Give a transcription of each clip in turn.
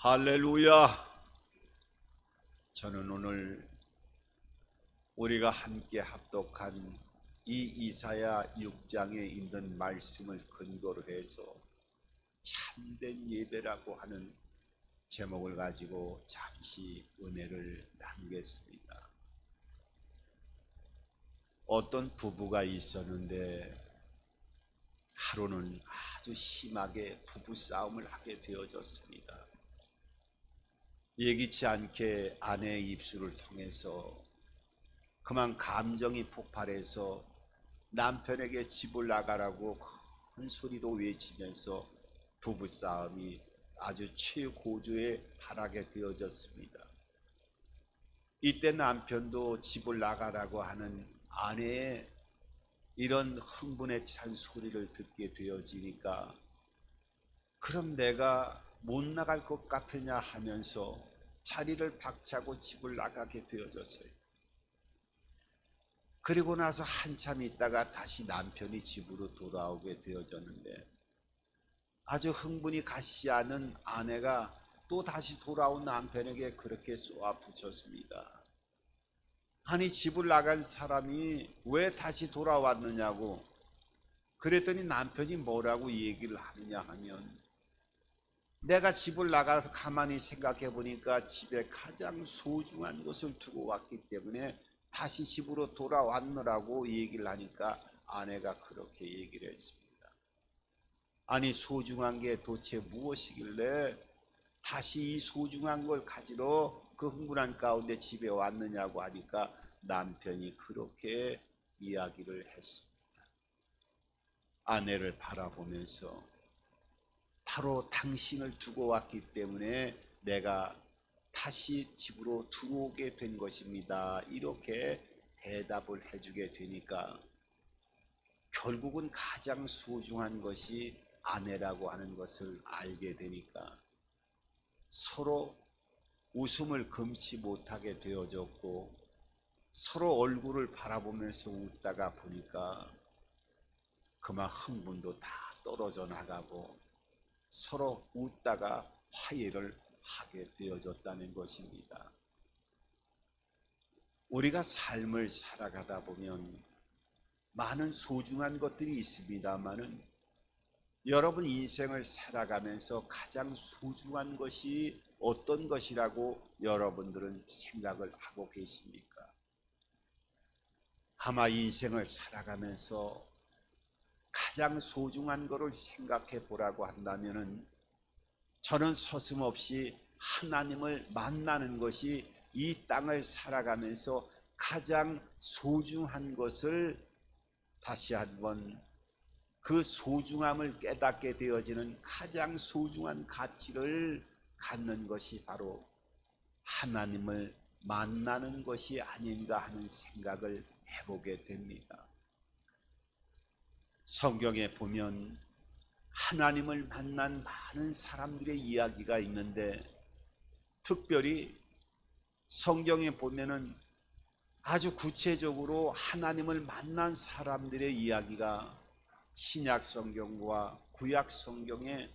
할렐루야. 저는 오늘 우리가 함께 합독한 이 이사야 6장에 있는 말씀을 근거로 해서 참된 예배라고 하는 제목을 가지고 잠시 은혜를 나누겠습니다. 어떤 부부가 있었는데 하루는 아주 심하게 부부싸움을 하게 되어졌습니다. 예기치 않게 아내의 입술을 통해서 그만 감정이 폭발해서 남편에게 집을 나가라고 큰 소리로 외치면서 부부싸움이 아주 최고조에 달하게 되어졌습니다. 이때 남편도 집을 나가라고 하는 아내의 이런 흥분에 찬 소리를 듣게 되어지니까 그럼 내가 못 나갈 것 같으냐 하면서 자리를 박차고 집을 나가게 되어졌어요. 그리고 나서 한참 있다가 다시 남편이 집으로 돌아오게 되어졌는데 아주 흥분이 가시 않은 아내가 또 다시 돌아온 남편에게 그렇게 쏘아붙였습니다. 아니, 집을 나간 사람이 왜 다시 돌아왔느냐고. 그랬더니 남편이 뭐라고 얘기를 하느냐 하면, 내가 집을 나가서 가만히 생각해 보니까 집에 가장 소중한 것을 두고 왔기 때문에 다시 집으로 돌아왔느라고 얘기를 하니까 아내가 그렇게 얘기를 했습니다. 아니, 소중한 게 도대체 무엇이길래 다시 이 소중한 걸 가지러 그 흥분한 가운데 집에 왔느냐고 하니까 남편이 그렇게 이야기를 했습니다. 아내를 바라보면서 바로 당신을 두고 왔기 때문에 내가 다시 집으로 들어오게 된 것입니다. 이렇게 대답을 해주게 되니까 결국은 가장 소중한 것이 아내라고 하는 것을 알게 되니까 서로 웃음을 금치 못하게 되어졌고 서로 얼굴을 바라보면서 웃다가 보니까 그만 흥분도 다 떨어져 나가고 서로 웃다가 화해를 하게 되어졌다는 것입니다. 우리가 삶을 살아가다 보면 많은 소중한 것들이 있습니다만은 여러분 인생을 살아가면서 가장 소중한 것이 어떤 것이라고 여러분들은 생각을 하고 계십니까? 아마 인생을 살아가면서 가장 소중한 것을 생각해 보라고 한다면은 저는 서슴없이 하나님을 만나는 것이 이 땅을 살아가면서 가장 소중한 것을 다시 한번 그 소중함을 깨닫게 되어지는 가장 소중한 가치를 갖는 것이 바로 하나님을 만나는 것이 아닌가 하는 생각을 해보게 됩니다. 성경에 보면 하나님을 만난 많은 사람들의 이야기가 있는데 특별히 성경에 보면은 아주 구체적으로 하나님을 만난 사람들의 이야기가 신약 성경과 구약 성경에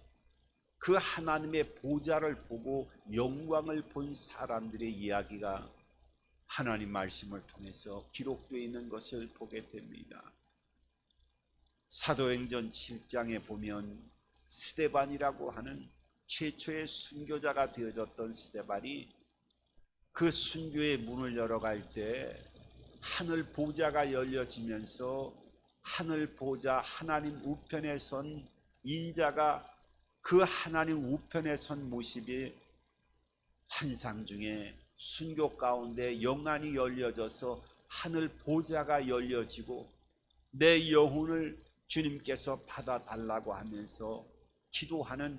그 하나님의 보좌를 보고 영광을 본 사람들의 이야기가 하나님 말씀을 통해서 기록되어 있는 것을 보게 됩니다. 사도행전 7장에 보면 스데반이라고 하는 최초의 순교자가 되어졌던 스데반이 그 순교의 문을 열어갈 때 하늘 보좌가 열려지면서 하늘 보좌 하나님 우편에 선 인자가 그 하나님 우편에 선 모습이 환상 중에 순교 가운데 영안이 열려져서 하늘 보좌가 열려지고 내 영혼을 주님께서 받아달라고 하면서 기도하는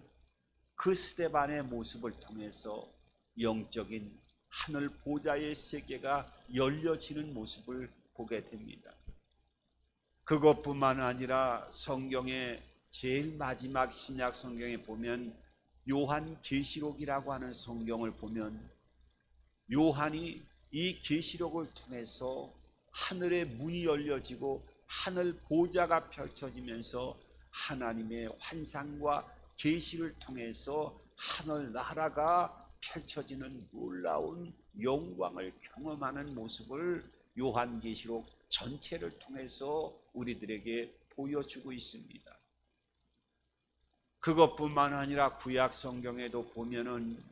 그 스데반의 모습을 통해서 영적인 하늘 보좌의 세계가 열려지는 모습을 보게 됩니다. 그것뿐만 아니라 성경의 제일 마지막 신약 성경에 보면 요한계시록이라고 하는 성경을 보면 요한이 이 계시록을 통해서 하늘의 문이 열려지고 하늘 보좌가 펼쳐지면서 하나님의 환상과 계시를 통해서 하늘 나라가 펼쳐지는 놀라운 영광을 경험하는 모습을 요한계시록 전체를 통해서 우리들에게 보여주고 있습니다. 그것뿐만 아니라 구약 성경에도 보면은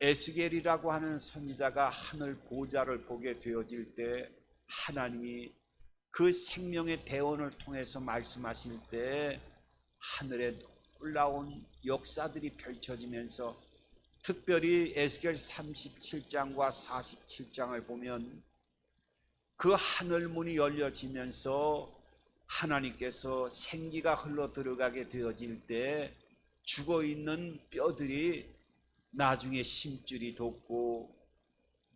에스겔이라고 하는 선지자가 하늘 보좌를 보게 되어질 때 하나님이 그 생명의 대원을 통해서 말씀하실 때 하늘에 놀라운 역사들이 펼쳐지면서 특별히 에스겔 37장과 47장을 보면 그 하늘문이 열려지면서 하나님께서 생기가 흘러 들어가게 되어질 때 죽어있는 뼈들이 나중에 심줄이 돋고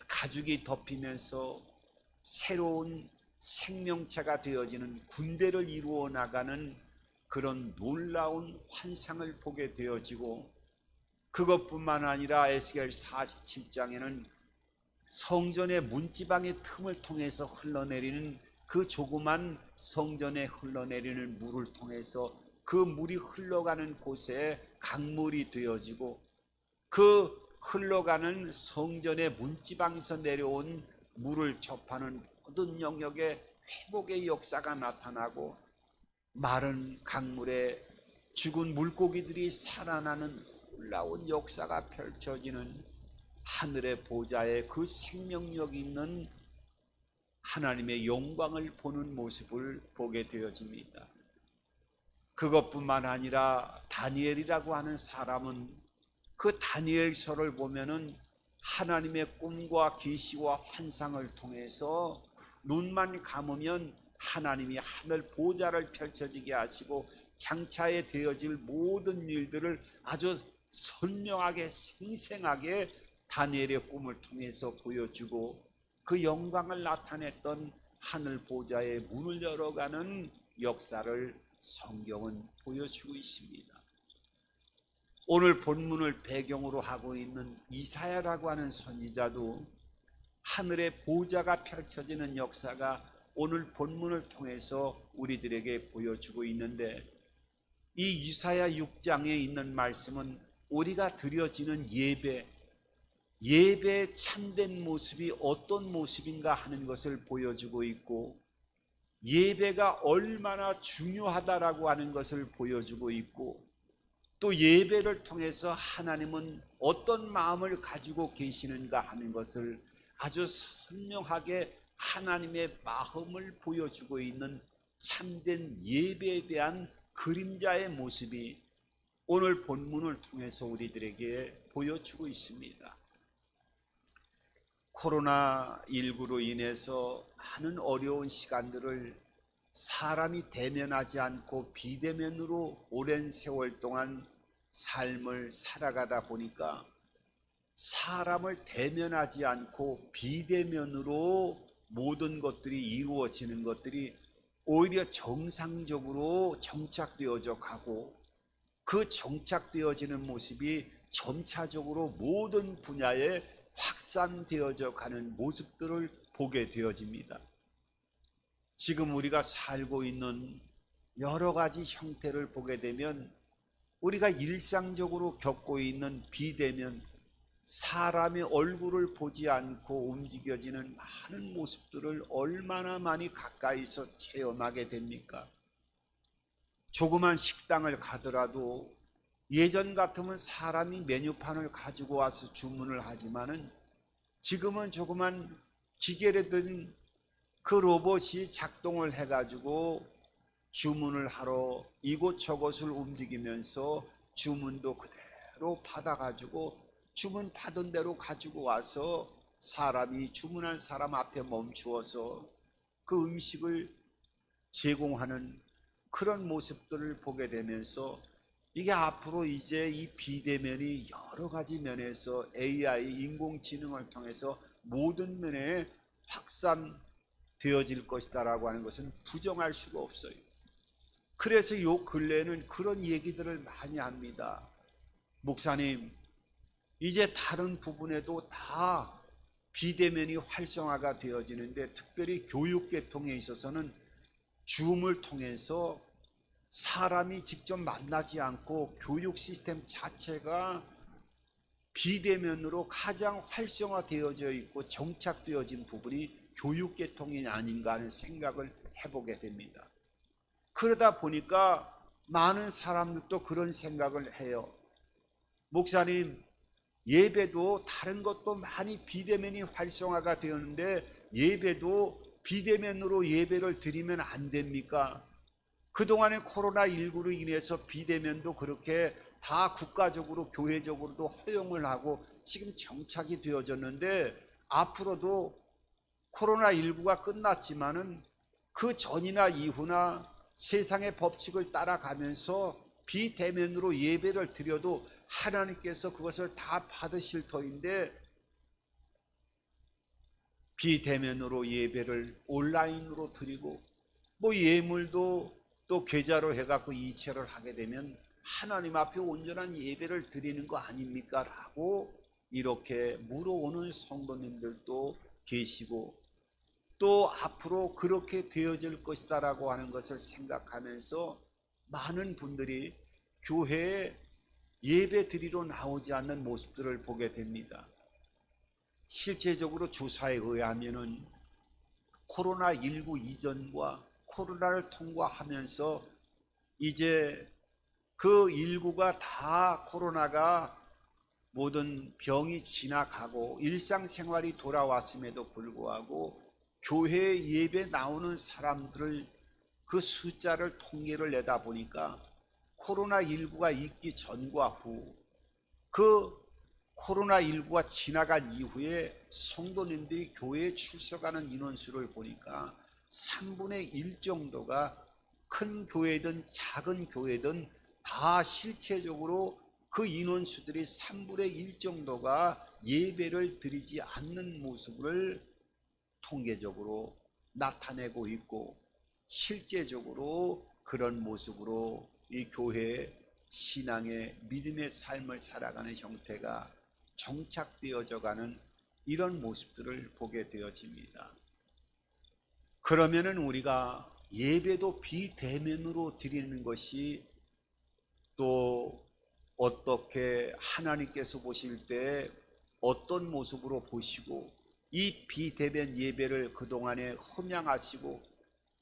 가죽이 덮이면서 새로운 생명체가 되어지는 군대를 이루어 나가는 그런 놀라운 환상을 보게 되어지고, 그것뿐만 아니라 에스겔 47장에는 성전의 문지방의 틈을 통해서 흘러내리는 그 조그만 성전에 흘러내리는 물을 통해서 그 물이 흘러가는 곳에 강물이 되어지고, 그 흘러가는 성전의 문지방에서 내려온 물을 접하는 모든 영역에 회복의 역사가 나타나고, 마른 강물에 죽은 물고기들이 살아나는 놀라운 역사가 펼쳐지는 하늘의 보좌에 그 생명력 있는 하나님의 영광을 보는 모습을 보게 되어집니다. 그것뿐만 아니라 다니엘이라고 하는 사람은 그 다니엘서를 보면은 하나님의 꿈과 계시와 환상을 통해서 눈만 감으면 하나님이 하늘 보좌를 펼쳐지게 하시고 장차에 되어질 모든 일들을 아주 선명하게 생생하게 다니엘의 꿈을 통해서 보여주고, 그 영광을 나타냈던 하늘 보좌의 문을 열어가는 역사를 성경은 보여주고 있습니다. 오늘 본문을 배경으로 하고 있는 이사야라고 하는 선지자도 하늘의 보좌가 펼쳐지는 역사가 오늘 본문을 통해서 우리들에게 보여주고 있는데, 이 이사야 6장에 있는 말씀은 우리가 드려지는 예배의 참된 모습이 어떤 모습인가 하는 것을 보여주고 있고, 예배가 얼마나 중요하다라고 하는 것을 보여주고 있고, 또 예배를 통해서 하나님은 어떤 마음을 가지고 계시는가 하는 것을 아주 선명하게 하나님의 마음을 보여주고 있는 참된 예배에 대한 그림자의 모습이 오늘 본문을 통해서 우리들에게 보여주고 있습니다. 코로나19로 인해서 많은 어려운 시간들을 사람이 대면하지 않고 비대면으로 오랜 세월 동안 삶을 살아가다 보니까 사람을 대면하지 않고 비대면으로 모든 것들이 이루어지는 것들이 오히려 정상적으로 정착되어져 가고, 그 정착되어지는 모습이 점차적으로 모든 분야에 확산되어져 가는 모습들을 보게 되어집니다. 지금 우리가 살고 있는 여러 가지 형태를 보게 되면 우리가 일상적으로 겪고 있는 비대면, 사람의 얼굴을 보지 않고 움직여지는 많은 모습들을 얼마나 많이 가까이서 체험하게 됩니까? 조그만 식당을 가더라도 예전 같으면 사람이 메뉴판을 가지고 와서 주문을 하지만은 지금은 조그만 기계를 든 그 로봇이 작동을 해가지고 주문을 하러 이곳저곳을 움직이면서 주문도 그대로 받아가지고 주문 받은 대로 가지고 와서 사람이 주문한 사람 앞에 멈추어서 그 음식을 제공하는 그런 모습들을 보게 되면서, 이게 앞으로 이제 이 비대면이 여러 가지 면에서 AI, 인공지능을 통해서 모든 면에 확산되어질 것이다라고 하는 것은 부정할 수가 없어요. 그래서 요 근래에는 그런 얘기들을 많이 합니다. 목사님, 이제 다른 부분에도 다 비대면이 활성화가 되어지는데, 특별히 교육계통에 있어서는 줌을 통해서 사람이 직접 만나지 않고 교육 시스템 자체가 비대면으로 가장 활성화되어져 있고 정착되어진 부분이 교육계통이 아닌가 하는 생각을 해보게 됩니다. 그러다 보니까 많은 사람들도 그런 생각을 해요. 목사님, 예배도 다른 것도 많이 비대면이 활성화가 되었는데 예배도 비대면으로 예배를 드리면 안 됩니까? 그동안에 코로나19로 인해서 비대면도 그렇게 다 국가적으로 교회적으로도 허용을 하고 지금 정착이 되어졌는데 앞으로도 코로나19가 끝났지만은 그 전이나 이후나 세상의 법칙을 따라가면서 비대면으로 예배를 드려도 하나님께서 그것을 다 받으실 터인데 비대면으로 예배를 온라인으로 드리고 뭐 예물도 또 계좌로 해갖고 이체를 하게 되면 하나님 앞에 온전한 예배를 드리는 거 아닙니까? 라고 이렇게 물어오는 성도님들도 계시고 또 앞으로 그렇게 되어질 것이다 라고 하는 것을 생각하면서 많은 분들이 교회에 예배 드리러 나오지 않는 모습들을 보게 됩니다. 실제적으로 조사에 의하면은 코로나19 이전과 코로나를 통과하면서 이제 그 19가 다 코로나가 모든 병이 지나가고 일상생활이 돌아왔음에도 불구하고 교회 예배 나오는 사람들을 그 숫자를 통계를 내다 보니까 코로나19가 있기 전과 후 그 코로나19가 지나간 이후에 성도님들이 교회에 출석하는 인원수를 보니까 3분의 1 정도가 큰 교회든 작은 교회든 다 실체적으로 그 인원수들이 3분의 1 정도가 예배를 드리지 않는 모습을 통계적으로 나타내고 있고 실제적으로 그런 모습으로 이 교회의 신앙의 믿음의 삶을 살아가는 형태가 정착되어져 가는 이런 모습들을 보게 되어집니다. 그러면은 우리가 예배도 비대면으로 드리는 것이 또 어떻게 하나님께서 보실 때 어떤 모습으로 보시고 이 비대면 예배를 그동안에 흠양하시고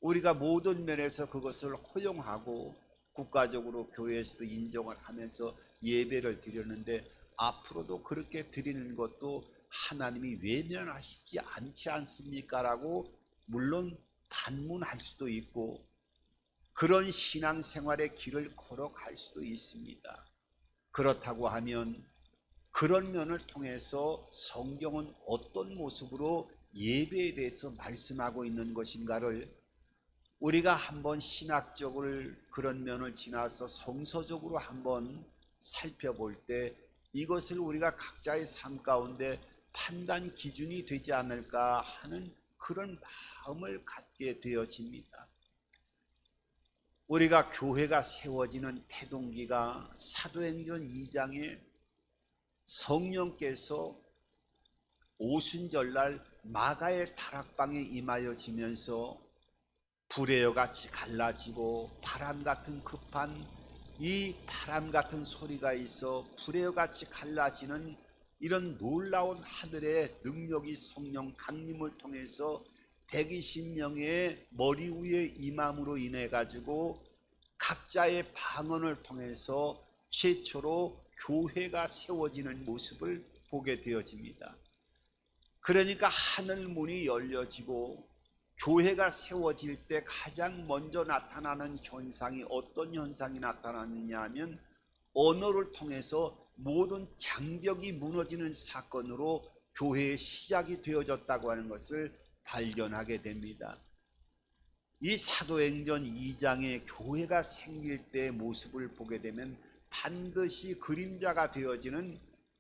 우리가 모든 면에서 그것을 허용하고 국가적으로 교회에서도 인정을 하면서 예배를 드렸는데 앞으로도 그렇게 드리는 것도 하나님이 외면하시지 않지 않습니까? 라고 물론 반문할 수도 있고 그런 신앙생활의 길을 걸어갈 수도 있습니다. 그렇다고 하면 그런 면을 통해서 성경은 어떤 모습으로 예배에 대해서 말씀하고 있는 것인가를 우리가 한번 신학적으로 그런 면을 지나서 성서적으로 한번 살펴볼 때 이것을 우리가 각자의 삶 가운데 판단 기준이 되지 않을까 하는 그런 마음을 갖게 되어집니다. 우리가 교회가 세워지는 태동기가 사도행전 2장에 성령께서 오순절날 마가의 다락방에 임하여지면서 불의 같이 갈라지고 바람 같은 급한 이 바람 같은 소리가 있어 불의 같이 갈라지는 이런 놀라운 하늘의 능력이 성령 강림을 통해서 120명의 머리 위에 임함으로 인해 가지고 각자의 방언을 통해서 최초로 교회가 세워지는 모습을 보게 되어집니다. 그러니까 하늘 문이 열려지고 교회가 세워질 때 가장 먼저 나타나는 현상이 어떤 현상이 나타나느냐 하면 언어를 통해서 모든 장벽이 무너지는 사건으로 교회의 시작이 되어졌다고 하는 것을 발견하게 됩니다. 이 사도행전 2장의 교회가 생길 때의 모습을 보게 되면 반드시 그림자가 되어지는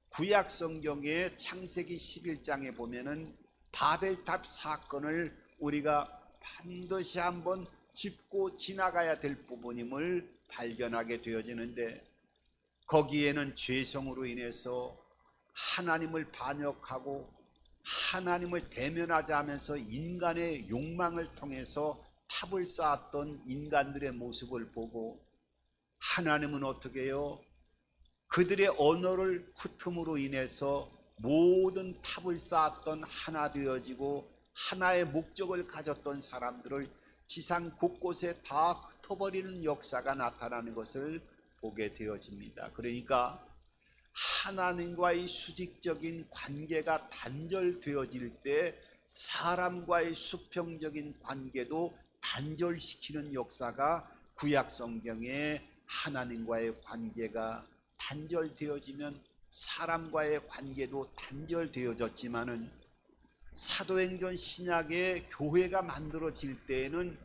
구약 성경의 창세기 11장에 보면은 바벨탑 사건을 우리가 반드시 한번 짚고 지나가야 될 부분임을 발견하게 되어지는데 거기에는 죄성으로 인해서 하나님을 반역하고 하나님을 대면하자 하면서 인간의 욕망을 통해서 탑을 쌓았던 인간들의 모습을 보고 하나님은 어떻게 해요? 그들의 언어를 흩음으로 인해서 모든 탑을 쌓았던 하나 되어지고 하나의 목적을 가졌던 사람들을 지상 곳곳에 다 흩어버리는 역사가 나타나는 것을 보게 되어집니다. 그러니까 하나님과의 수직적인 관계가 단절되어질 때 사람과의 수평적인 관계도 단절시키는 역사가 구약 성경에 하나님과의 관계가 단절되어지면 사람과의 관계도 단절되어졌지만은 사도행전 신약의 교회가 만들어질 때에는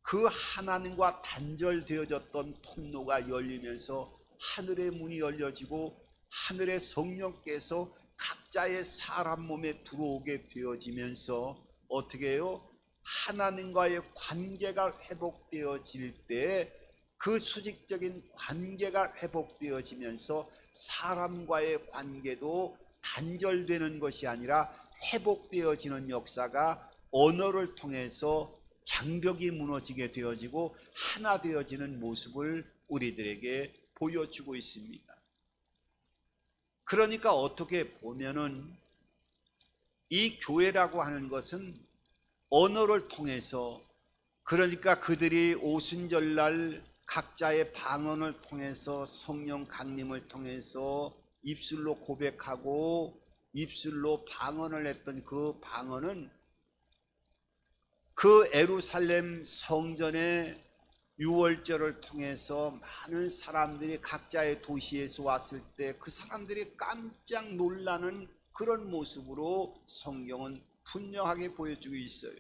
그 하나님과 단절되어졌던 통로가 열리면서 하늘의 문이 열려지고 하늘의 성령께서 각자의 사람 몸에 들어오게 되어지면서 어떻게 해요? 하나님과의 관계가 회복되어질 때 그 수직적인 관계가 회복되어지면서 사람과의 관계도 단절되는 것이 아니라 회복되어지는 역사가 언어를 통해서 장벽이 무너지게 되어지고 하나 되어지는 모습을 우리들에게 보여주고 있습니다. 그러니까 어떻게 보면은 이 교회라고 하는 것은 언어를 통해서, 그러니까 그들이 오순절날 각자의 방언을 통해서 성령 강림을 통해서 입술로 고백하고 입술로 방언을 했던 그 방언은 그 예루살렘 성전의 유월절을 통해서 많은 사람들이 각자의 도시에서 왔을 때 그 사람들이 깜짝 놀라는 그런 모습으로 성경은 분명하게 보여주고 있어요.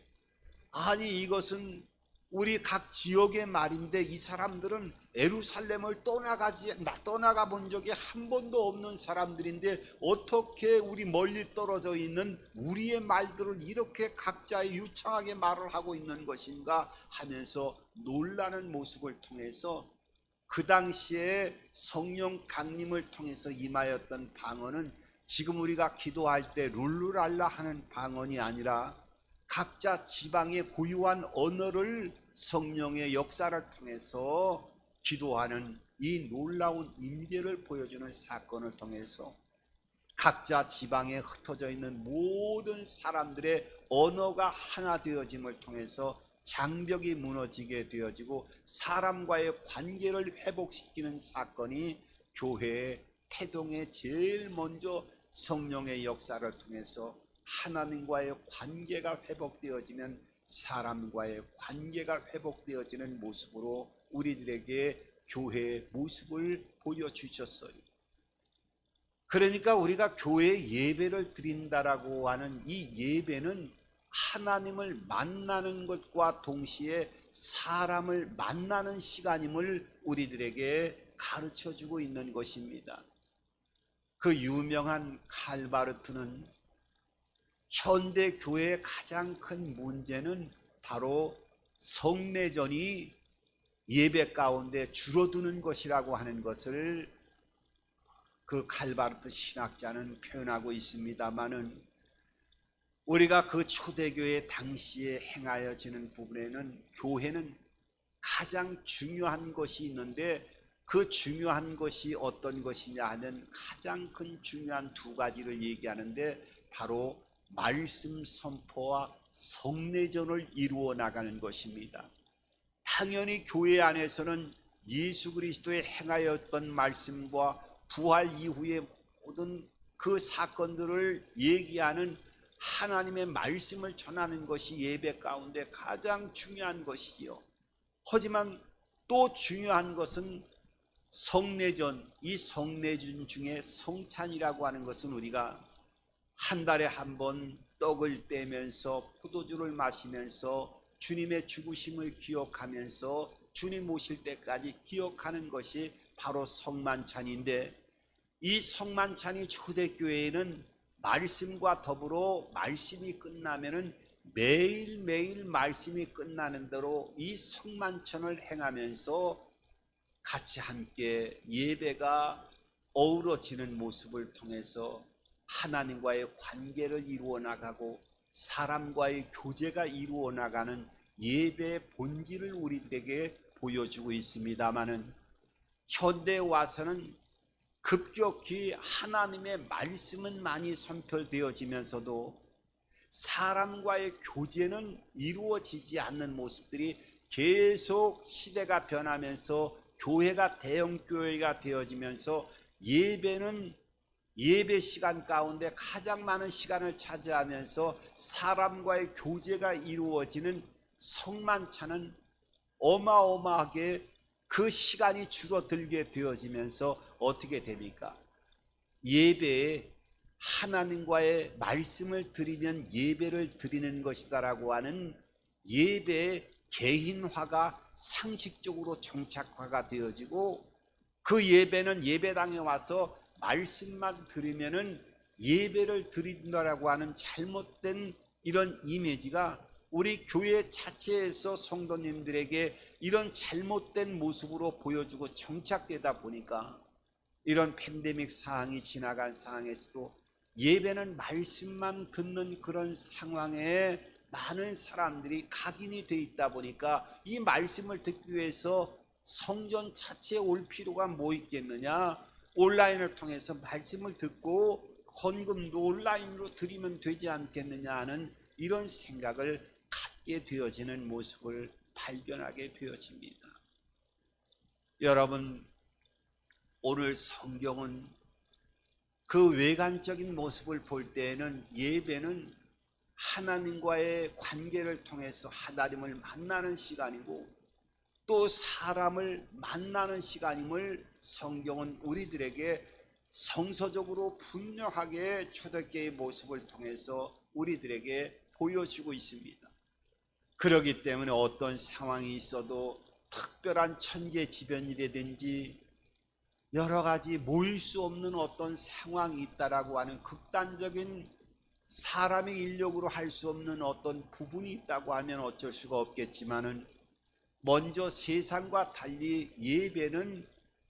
아니, 이것은 우리 각 지역의 말인데 이 사람들은 예루살렘을 떠나가 본 적이 한 번도 없는 사람들인데 어떻게 우리 멀리 떨어져 있는 우리의 말들을 이렇게 각자의 유창하게 말을 하고 있는 것인가 하면서 놀라는 모습을 통해서 그 당시에 성령 강림을 통해서 임하였던 방언은 지금 우리가 기도할 때 룰루랄라 하는 방언이 아니라 각자 지방의 고유한 언어를 성령의 역사를 통해서 기도하는 이 놀라운 임재를 보여주는 사건을 통해서 각자 지방에 흩어져 있는 모든 사람들의 언어가 하나 되어짐을 통해서 장벽이 무너지게 되어지고 사람과의 관계를 회복시키는 사건이 교회의 태동에 제일 먼저 성령의 역사를 통해서 하나님과의 관계가 회복되어지면 사람과의 관계가 회복되어지는 모습으로 우리들에게 교회의 모습을 보여주셨어요. 그러니까 우리가 교회에 예배를 드린다라고 하는 이 예배는 하나님을 만나는 것과 동시에 사람을 만나는 시간임을 우리들에게 가르쳐주고 있는 것입니다. 그 유명한 칼바르트는 현대 교회의 가장 큰 문제는 바로 성례전이 예배 가운데 줄어드는 것이라고 하는 것을 그 칼바르트 신학자는 표현하고 있습니다마는 우리가 그 초대교회 당시에 행하여지는 부분에는 교회는 가장 중요한 것이 있는데 그 중요한 것이 어떤 것이냐 하면 가장 큰 중요한 두 가지를 얘기하는데 바로 말씀 선포와 성례전을 이루어 나가는 것입니다. 당연히 교회 안에서는 예수 그리스도의 행하였던 말씀과 부활 이후의 모든 그 사건들을 얘기하는 하나님의 말씀을 전하는 것이 예배 가운데 가장 중요한 것이요. 하지만 또 중요한 것은 성례전, 이 성례전 중에 성찬이라고 하는 것은 우리가 한 달에 한 번 떡을 떼면서 포도주를 마시면서 주님의 죽으심을 기억하면서 주님 오실 때까지 기억하는 것이 바로 성만찬인데 이 성만찬이 초대교회에는 말씀과 더불어 말씀이 끝나면은 매일매일 말씀이 끝나는 대로 이 성만찬을 행하면서 같이 함께 예배가 어우러지는 모습을 통해서 하나님과의 관계를 이루어 나가고 사람과의 교제가 이루어 나가는 예배의 본질을 우리들에게 보여주고 있습니다마는 현대에 와서는 급격히 하나님의 말씀은 많이 선포되어지면서도 사람과의 교제는 이루어지지 않는 모습들이 계속 시대가 변하면서 교회가 대형 교회가 되어지면서 예배는 예배 시간 가운데 가장 많은 시간을 차지하면서 사람과의 교제가 이루어지는 성만찬은 어마어마하게 그 시간이 줄어들게 되어지면서 어떻게 됩니까? 예배에 하나님과의 말씀을 드리면 예배를 드리는 것이다라고 하는 예배의 개인화가 상식적으로 정착화가 되어지고, 그 예배는 예배당에 와서 말씀만 들으면은 예배를 드린다라고 하는 잘못된 이런 이미지가 우리 교회 자체에서 성도님들에게 이런 잘못된 모습으로 보여주고 정착되다 보니까 이런 팬데믹 상황이 지나간 상황에서도 예배는 말씀만 듣는 그런 상황에 많은 사람들이 각인이 돼 있다 보니까 이 말씀을 듣기 위해서 성전 자체에 올 필요가 뭐 있겠느냐, 온라인을 통해서 말씀을 듣고 헌금도 온라인으로 드리면 되지 않겠느냐 하는 이런 생각을 갖게 되어지는 모습을 발견하게 되어집니다. 여러분, 오늘 성경은 그 외관적인 모습을 볼 때에는 예배는 하나님과의 관계를 통해서 하나님을 만나는 시간이고 또 사람을 만나는 시간임을 성경은 우리들에게 성서적으로 분명하게 초대교회의 모습을 통해서 우리들에게 보여주고 있습니다. 그렇기 때문에 어떤 상황이 있어도 특별한 천재지변이라든지 여러 가지 모일 수 없는 어떤 상황이 있다라고 하는 극단적인 사람의 인력으로 할 수 없는 어떤 부분이 있다고 하면 어쩔 수가 없겠지만은, 먼저 세상과 달리 예배는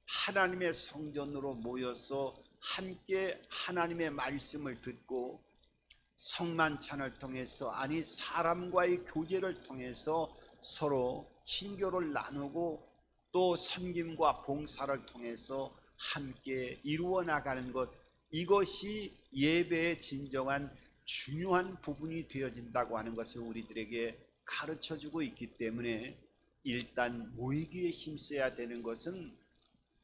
하나님의 성전으로 모여서 함께 하나님의 말씀을 듣고 성만찬을 통해서, 아니 사람과의 교제를 통해서 서로 친교를 나누고 또 섬김과 봉사를 통해서 함께 이루어 나가는 것, 이것이 예배의 진정한 중요한 부분이 되어진다고 하는 것을 우리들에게 가르쳐주고 있기 때문에 일단 모이기에 힘써야 되는 것은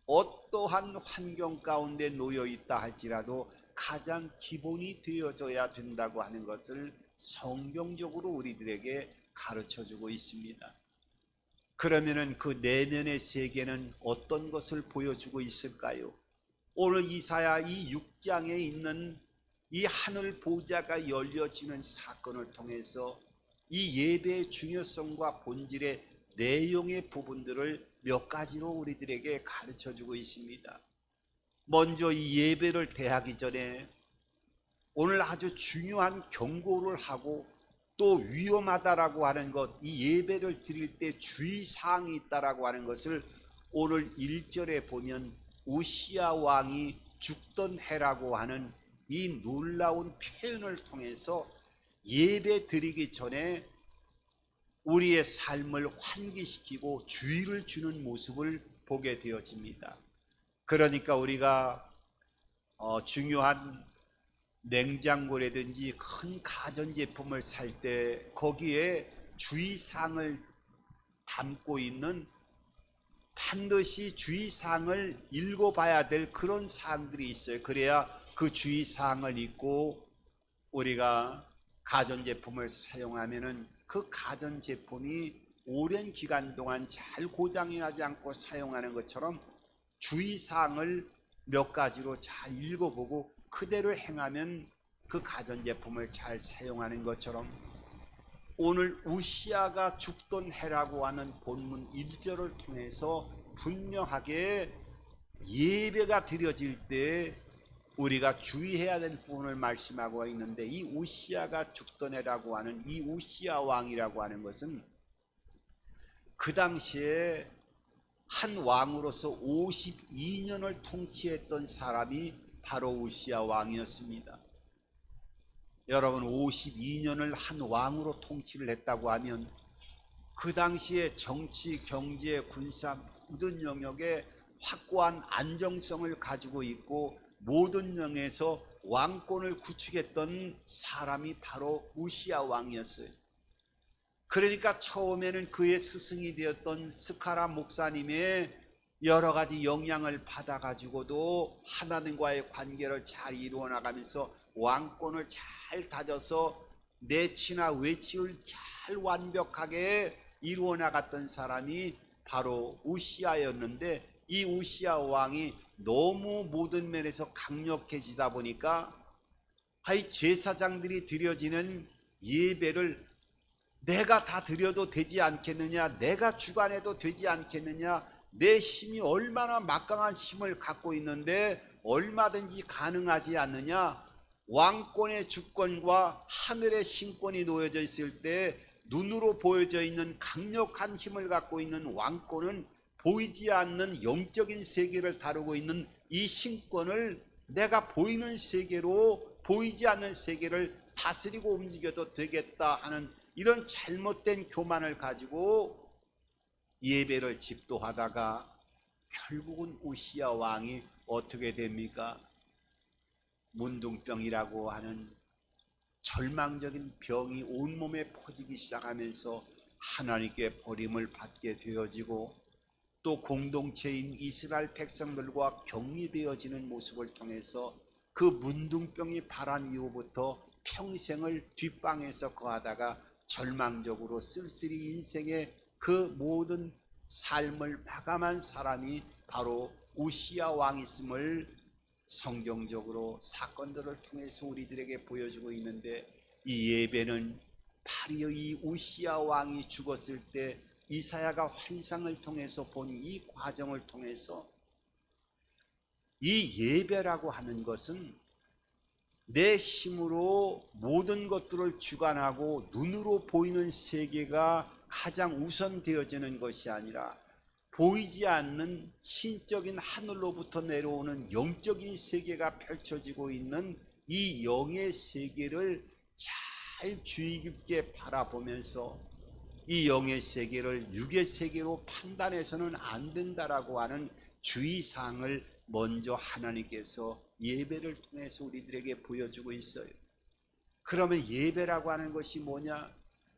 어떠한 환경 가운데 놓여 있다 할지라도 가장 기본이 되어져야 된다고 하는 것을 성경적으로 우리들에게 가르쳐주고 있습니다. 그러면은 그 내면의 세계는 어떤 것을 보여주고 있을까요? 오늘 이사야 이 6장에 있는 이 하늘 보좌가 열려지는 사건을 통해서 이 예배의 중요성과 본질의 내용의 부분들을 몇 가지로 우리들에게 가르쳐주고 있습니다. 먼저 이 예배를 대하기 전에 오늘 아주 중요한 경고를 하고 또 위험하다라고 하는 것, 이 예배를 드릴 때 주의사항이 있다라고 하는 것을 오늘 1절에 보면 우시야 왕이 죽던 해라고 하는 이 놀라운 표현을 통해서 예배 드리기 전에 우리의 삶을 환기시키고 주의를 주는 모습을 보게 되어집니다. 그러니까 우리가 중요한 냉장고라든지 큰 가전제품을 살 때 거기에 주의사항을 담고 있는, 반드시 주의사항을 읽어봐야 될 그런 사항들이 있어요. 그래야 그 주의사항을 읽고 우리가 가전제품을 사용하면은 그 가전제품이 오랜 기간 동안 잘 고장이 나지 않고 사용하는 것처럼 주의사항을 몇 가지로 잘 읽어보고 그대로 행하면 그 가전제품을 잘 사용하는 것처럼, 오늘 우시야가 죽던 해라고 하는 본문 1절을 통해서 분명하게 예배가 드려질 때 우리가 주의해야 되는 부분을 말씀하고 있는데, 이 우시야가 죽던 해라고 하는 이 우시야 왕이라고 하는 것은 그 당시에 한 왕으로서 52년을 통치했던 사람이 바로 우시야 왕이었습니다. 여러분, 52년을 한 왕으로 통치를 했다고 하면 그 당시에 정치, 경제, 군사 모든 영역에 확고한 안정성을 가지고 있고 모든 면에서 왕권을 구축했던 사람이 바로 우시야 왕이었어요. 그러니까 처음에는 그의 스승이 되었던 스가랴 목사님의 여러 가지 영향을 받아 가지고도 하나님과의 관계를 잘 이루어 나가면서 왕권을 잘 다져서 내치나 외치를 잘 완벽하게 이루어 나갔던 사람이 바로 우시야였는데, 이 우시야 왕이 너무 모든 면에서 강력해지다 보니까 제사장들이 드려지는 예배를 내가 다 드려도 되지 않겠느냐, 내가 주관해도 되지 않겠느냐, 내 힘이 얼마나 막강한 힘을 갖고 있는데 얼마든지 가능하지 않느냐, 왕권의 주권과 하늘의 신권이 놓여져 있을 때 눈으로 보여져 있는 강력한 힘을 갖고 있는 왕권은 보이지 않는 영적인 세계를 다루고 있는 이 신권을 내가 보이는 세계로 보이지 않는 세계를 다스리고 움직여도 되겠다 하는 이런 잘못된 교만을 가지고 예배를 집도하다가 결국은 우시야 왕이 어떻게 됩니까? 문둥병이라고 하는 절망적인 병이 온몸에 퍼지기 시작하면서 하나님께 버림을 받게 되어지고 또 공동체인 이스라엘 백성들과 격리되어지는 모습을 통해서 그 문둥병이 발한 이후부터 평생을 뒷방에서 거하다가 절망적으로 쓸쓸히 인생의 그 모든 삶을 마감한 사람이 바로 우시야 왕이었음을 성경적으로 사건들을 통해서 우리들에게 보여주고 있는데, 이 예배는 바로 이 우시야 왕이 죽었을 때 이사야가 환상을 통해서 본 이 과정을 통해서 이 예배라고 하는 것은 내 힘으로 모든 것들을 주관하고 눈으로 보이는 세계가 가장 우선되어지는 것이 아니라 보이지 않는 신적인 하늘로부터 내려오는 영적인 세계가 펼쳐지고 있는 이 영의 세계를 잘 주의 깊게 바라보면서 이 영의 세계를 육의 세계로 판단해서는 안 된다라고 하는 주의사항을 먼저 하나님께서 예배를 통해서 우리들에게 보여주고 있어요. 그러면 예배라고 하는 것이 뭐냐?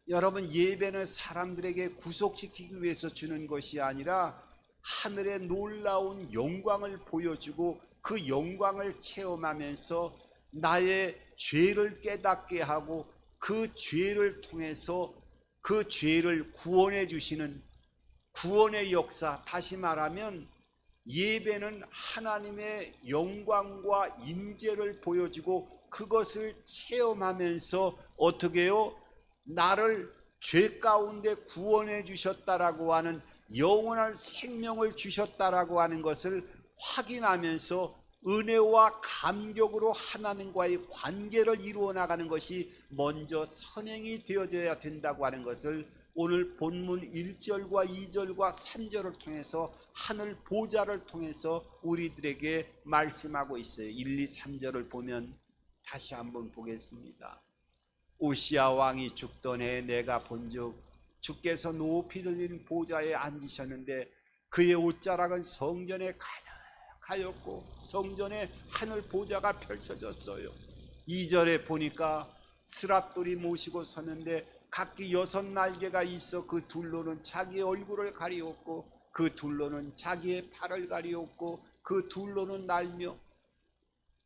여러분, 예배는 사람들에게 구속시키기 위해서 주는 것이 아니라 하늘의 놀라운 영광을 보여주고 그 영광을 체험하면서 나의 죄를 깨닫게 하고 그 죄를 통해서 그 죄를 구원해 주시는 구원의 역사, 다시 말하면 예배는 하나님의 영광과 임재를 보여주고 그것을 체험하면서 어떻게 해요? 나를 죄 가운데 구원해 주셨다라고 하는 영원한 생명을 주셨다라고 하는 것을 확인하면서 은혜와 감격으로 하나님과의 관계를 이루어 나가는 것이 먼저 선행이 되어져야 된다고 하는 것을 오늘 본문 1절과 2절과 3절을 통해서 하늘 보좌를 통해서 우리들에게 말씀하고 있어요. 1, 2, 3절을 보면 다시 한번 보겠습니다. 우시야 왕이 죽던 해에 내가 본즉 주께서 높이 들린 보좌에 앉으셨는데 그의 옷자락은 성전에 가득하였고 성전에 하늘 보좌가 펼쳐졌어요. 2절에 보니까 스랍돌이 모시고 섰는데 각기 6날개가 있어 그 둘로는 자기의 얼굴을 가리웠고 그 둘로는 자기의 팔을 가리웠고 그 둘로는 날며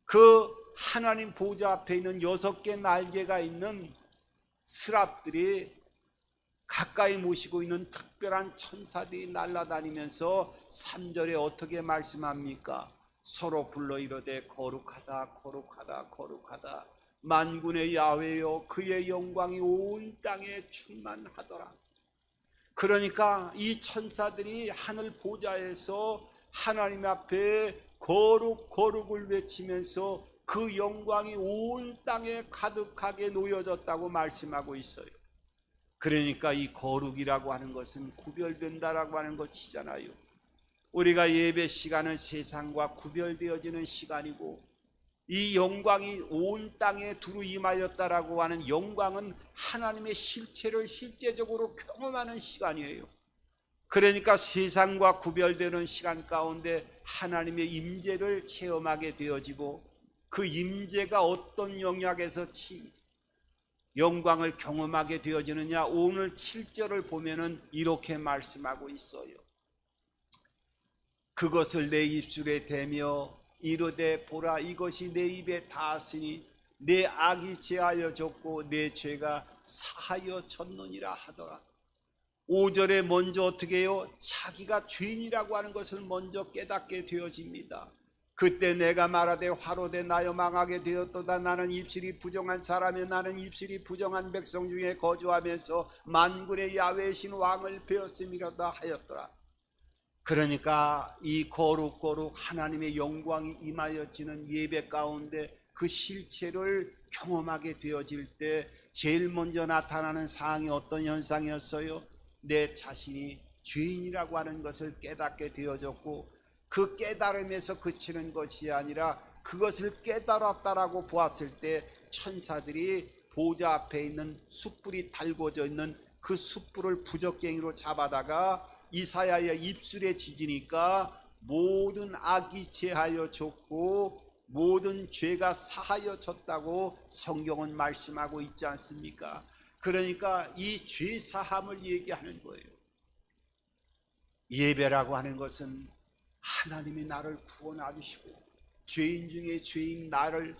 그 하나님 보좌 앞에 있는 6개 날개가 있는 스랍들이 가까이 모시고 있는 특별한 천사들이 날아다니면서 3절에 어떻게 말씀합니까? 서로 불러 이르되 거룩하다 거룩하다 거룩하다 만군의 야훼여 그의 영광이 온 땅에 충만하더라. 그러니까 이 천사들이 하늘 보좌에서 하나님 앞에 거룩 거룩을 외치면서 그 영광이 온 땅에 가득하게 놓여졌다고 말씀하고 있어요. 그러니까 이 거룩이라고 하는 것은 구별된다라고 하는 것이잖아요. 우리가 예배 시간은 세상과 구별되어지는 시간이고 이 영광이 온 땅에 두루 임하였다라고 하는 영광은 하나님의 실체를 실제적으로 경험하는 시간이에요. 그러니까 세상과 구별되는 시간 가운데 하나님의 임재를 체험하게 되어지고 그 임재가 어떤 영역에서 영광을 경험하게 되어지느냐, 오늘 7절을 보면은 이렇게 말씀하고 있어요. 그것을 내 입술에 대며 이르되 보라 이것이 내 입에 닿았으니 내 악이 제하여 졌고 내 죄가 사하여 졌느니라 하더라. 5절에 먼저 어떻게 해요? 자기가 죄인이라고 하는 것을 먼저 깨닫게 되어집니다. 그때 내가 말하되 화로되 나여 망하게 되었도다. 나는 입술이 부정한 사람이, 나는 입술이 부정한 백성 중에 거주하면서 만군의 야훼의 신 왕을 배웠음이로다 하였더라. 그러니까 이 거룩 하나님의 영광이 임하여지는 예배 가운데 그 실체를 경험하게 되어질 때 제일 먼저 나타나는 사항이 어떤 현상이었어요? 내 자신이 죄인이라고 하는 것을 깨닫게 되어졌고, 그 깨달음에서 그치는 것이 아니라 그것을 깨달았다라고 보았을 때 천사들이 보좌 앞에 있는 숯불이 달궈져 있는 그 숯불을 부적갱이로 잡아다가 이사야의 입술에 지지니까 모든 악이 제하여 졌고 모든 죄가 사하여 졌다고 성경은 말씀하고 있지 않습니까? 그러니까 이 죄 사함을 얘기하는 거예요. 예배라고 하는 것은 하나님이 나를 구원해 주시고 죄인 중에 죄인 나를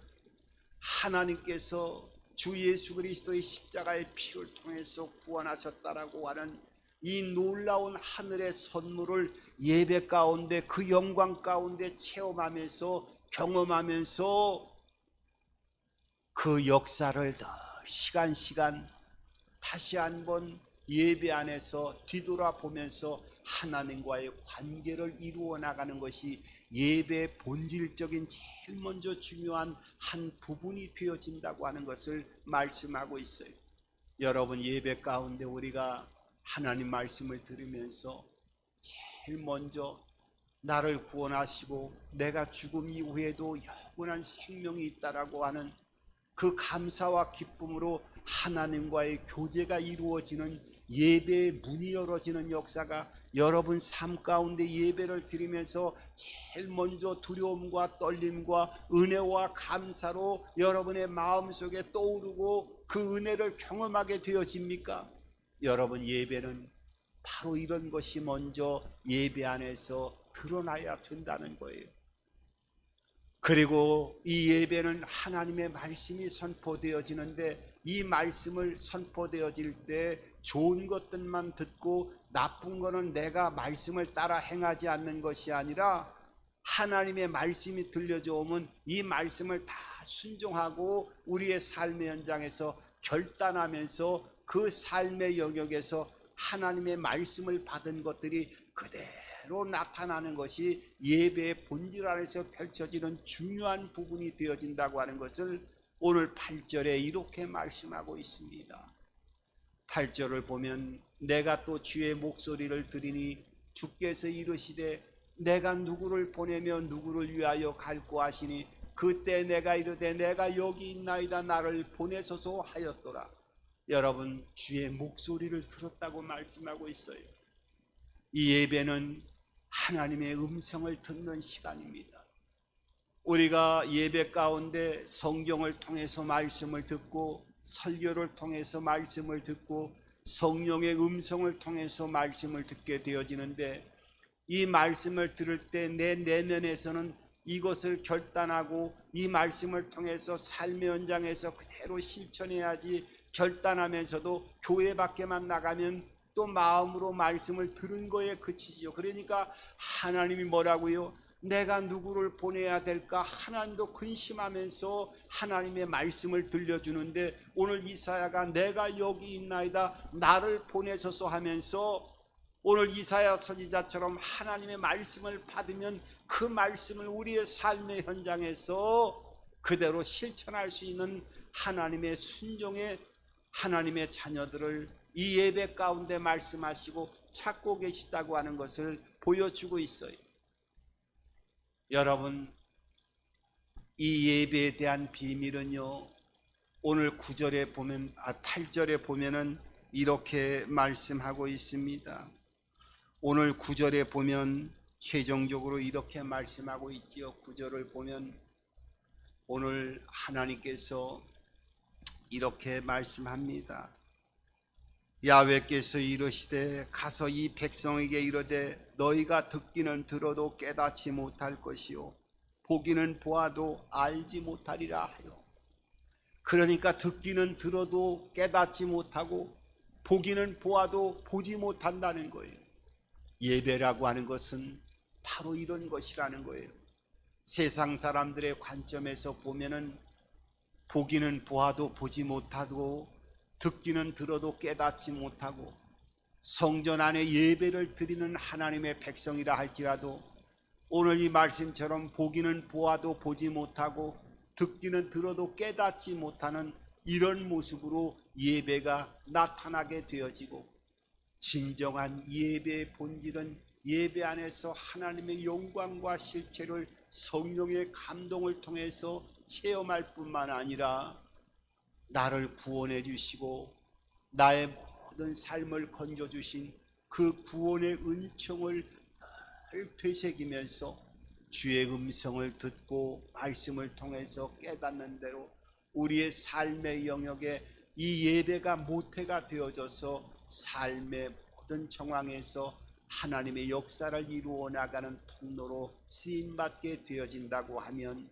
하나님께서 주 예수 그리스도의 십자가의 피를 통해서 구원하셨다라고 하는 이 놀라운 하늘의 선물을 예배 가운데 그 영광 가운데 체험하면서 경험하면서 그 역사를 더 시간 다시 한번 예배 안에서 뒤돌아보면서 하나님과의 관계를 이루어 나가는 것이 예배의 본질적인 제일 먼저 중요한 한 부분이 되어진다고 하는 것을 말씀하고 있어요. 여러분, 예배 가운데 우리가 하나님 말씀을 들으면서 제일 먼저 나를 구원하시고 내가 죽음 이후에도 영원한 생명이 있다라고 하는 그 감사와 기쁨으로 하나님과의 교제가 이루어지는 예배의 문이 열어지는 역사가 여러분 삶 가운데 예배를 드리면서 제일 먼저 두려움과 떨림과 은혜와 감사로 여러분의 마음속에 떠오르고 그 은혜를 경험하게 되어집니까? 여러분, 예배는 바로 이런 것이 먼저 예배 안에서 드러나야 된다는 거예요. 그리고 이 예배는 하나님의 말씀이 선포되어지는데 이 말씀을 선포되어질 때 좋은 것들만 듣고 나쁜 거는 내가 말씀을 따라 행하지 않는 것이 아니라 하나님의 말씀이 들려져 오면 이 말씀을 다 순종하고 우리의 삶의 현장에서 결단하면서 그 삶의 영역에서 하나님의 말씀을 받은 것들이 그대로 나타나는 것이 예배의 본질 안에서 펼쳐지는 중요한 부분이 되어진다고 하는 것을 오늘 8절에 이렇게 말씀하고 있습니다. 8절을 보면 내가 또 주의 목소리를 들으니 주께서 이르시되 내가 누구를 보내며 누구를 위하여 갈고 하시니 그때 내가 이르되 내가 여기 있나이다 나를 보내소서 하였더라. 여러분, 주의 목소리를 들었다고 말씀하고 있어요. 이 예배는 하나님의 음성을 듣는 시간입니다. 우리가 예배 가운데 성경을 통해서 말씀을 듣고 설교를 통해서 말씀을 듣고 성령의 음성을 통해서 말씀을 듣게 되어지는데 이 말씀을 들을 때 내 내면에서는 이것을 결단하고 이 말씀을 통해서 삶의 현장에서 그대로 실천해야지 결단하면서도 교회 밖에만 나가면 또 마음으로 말씀을 들은 거에 그치지요. 그러니까 하나님이 뭐라고요? 내가 누구를 보내야 될까 하나님도 근심하면서 하나님의 말씀을 들려주는데 오늘 이사야가 내가 여기 있나이다 나를 보내소서 하면서 오늘 이사야 선지자처럼 하나님의 말씀을 받으면 그 말씀을 우리의 삶의 현장에서 그대로 실천할 수 있는 하나님의 순종의 하나님의 자녀들을 이 예배 가운데 말씀하시고 찾고 계시다고 하는 것을 보여주고 있어요. 여러분, 이 예배에 대한 비밀은요, 오늘 9절에 보면 8절에 보면은 이렇게 말씀하고 있습니다. 오늘 9절에 보면 최종적으로 이렇게 말씀하고 있지요. 9절을 보면 오늘 하나님께서 이렇게 말씀합니다. 야훼께서 이르시되 가서 이 백성에게 이르되 너희가 듣기는 들어도 깨닫지 못할 것이요 보기는 보아도 알지 못하리라 하여. 그러니까 듣기는 들어도 깨닫지 못하고 보기는 보아도 보지 못한다는 거예요. 예배라고 하는 것은 바로 이런 것이라는 거예요. 세상 사람들의 관점에서 보면은 보기는 보아도 보지 못하고 듣기는 들어도 깨닫지 못하고 성전 안에 예배를 드리는 하나님의 백성이라 할지라도 오늘 이 말씀처럼 보기는 보아도 보지 못하고 듣기는 들어도 깨닫지 못하는 이런 모습으로 예배가 나타나게 되어지고, 진정한 예배의 본질은 예배 안에서 하나님의 영광과 실체를 성령의 감동을 통해서 체험할 뿐만 아니라 나를 구원해 주시고 나의 모든 삶을 건져 주신 그 구원의 은총을 늘 되새기면서 주의 음성을 듣고 말씀을 통해서 깨닫는 대로 우리의 삶의 영역에 이 예배가 모태가 되어져서 삶의 모든 정황에서 하나님의 역사를 이루어 나가는 통로로 쓰임받게 되어진다고 하면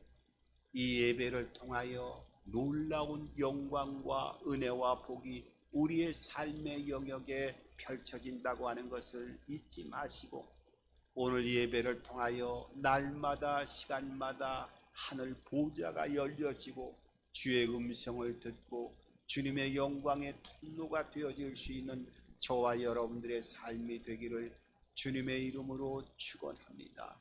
이 예배를 통하여 놀라운 영광과 은혜와 복이 우리의 삶의 영역에 펼쳐진다고 하는 것을 잊지 마시고, 오늘 예배를 통하여 날마다 시간마다 하늘 보좌가 열려지고 주의 음성을 듣고 주님의 영광의 통로가 되어질 수 있는 저와 여러분들의 삶이 되기를 주님의 이름으로 축원합니다.